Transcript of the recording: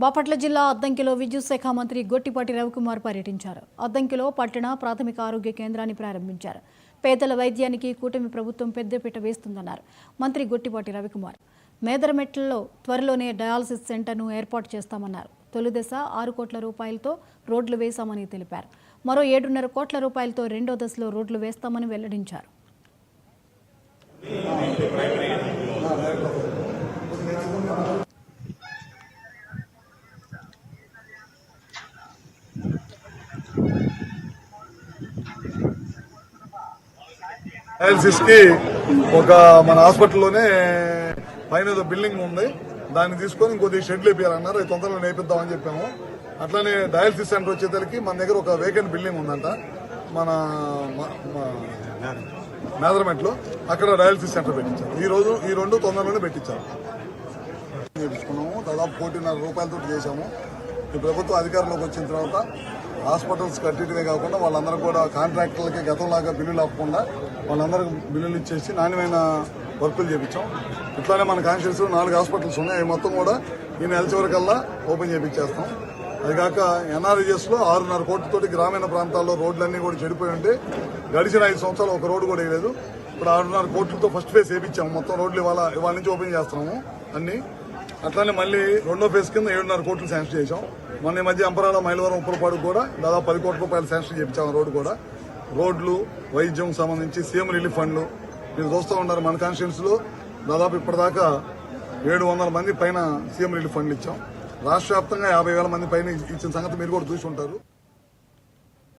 బాపట్ల జిల్లా అద్దంకిలో విద్యుత్ శాఖ మంత్రి గొట్టిపాటి రవికుమార్ పర్యటించారు. అద్దంకిలో పట్టణ ప్రాథమిక ఆరోగ్య కేంద్రాన్ని ప్రారంభించారు. పేదల వైద్యానికి కూటమి ప్రభుత్వం పెద్దపీట వేస్తుందన్నారు మంత్రి గొట్టిపాటి రవికుమార్. మేదరమెట్లలో త్వరలోనే డయాలసిస్ సెంటర్ను ఏర్పాటు చేస్తామన్నారు. తొలిదశ 6 కోట్ల రూపాయలతో రోడ్లు వేశామని తెలిపారు. మరో 7.5 కోట్ల రూపాయలతో రెండో దశలో రోడ్లు వేస్తామని వెల్లడించారు. డయాలసిస్ కి ఒక మన హాస్పిటల్లోనే పైన బిల్డింగ్ ఉంది, దాన్ని తీసుకొని ఇంకొద్ది షెడ్లు వేయాలన్నారు. అది తొందరలో నేర్పిద్దామని చెప్పాము. అట్లానే డయాలసిస్ సెంటర్ వచ్చేసరికి మన దగ్గర ఒక వేకెంట్ బిల్డింగ్ ఉందంట మన మేదరమెట్లో, అక్కడ డయాలసిస్ సెంటర్ పెట్టించారు. ఈ రెండు తొందరలోనే పెట్టించారు. చేయించుకున్నాము. దాదాపు 1.5 కోట్ల రూపాయలతో చేశాము. ఈ ప్రభుత్వం అధికారంలోకి వచ్చిన తర్వాత హాస్పిటల్స్ కట్టిటమే కాకుండా వాళ్ళందరూ కూడా కాంట్రాక్టర్లకి గతంలాగా బిల్లులు ఆపకుండా వాళ్ళందరికీ బిల్లులు ఇచ్చేసి నాణ్యమైన వర్కులు చేయించాం. ఇట్లానే మన కాన్స్టిట్యూన్సీలో 4 హాస్పిటల్స్ ఉన్నాయి. అవి మొత్తం కూడా ఈ నెల చివరికల్లా ఓపెన్ చేయించేస్తాం. అది కాక NREGS లో 6.5 కోట్లతోటి గ్రామీణ ప్రాంతాల్లో రోడ్లన్నీ కూడా చెడిపోయి ఉంటే గడిచిన 5 సంవత్సరాలు ఒక రోడ్డు కూడా వేయలేదు. ఇప్పుడు 6.5 కోట్లతో ఫస్ట్ ఫేజ్ వేయించాము. మొత్తం రోడ్లు ఇవాళ నుంచి ఓపెన్ చేస్తున్నాము అన్ని. అట్లానే మళ్ళీ రెండో ఫేజ్ కింద 7.5 కోట్లు శాంక్షన్ చేశాం. మొన్న మధ్య అంపరాల మైలవరం ఉప్పలపాడు కూడా దాదాపు 10 కోట్ల రూపాయలు శాంక్షన్ చేయించాము. రోడ్డు కూడా, రోడ్లు, వైద్యం సంబంధించి సీఎం రిలీఫ్ ఫండ్లు మీరు చూస్తూ ఉన్నారు. మన కాన్స్టిట్యూన్సీలో దాదాపు ఇప్పటిదాకా 700 మంది పైన సీఎం రిలీఫ్ ఫండ్లు ఇచ్చాం. రాష్ట్ర వ్యాప్తంగా 50,000 మంది పైన ఇచ్చిన సంగతి మీరు కూడా చూసి ఉంటారు.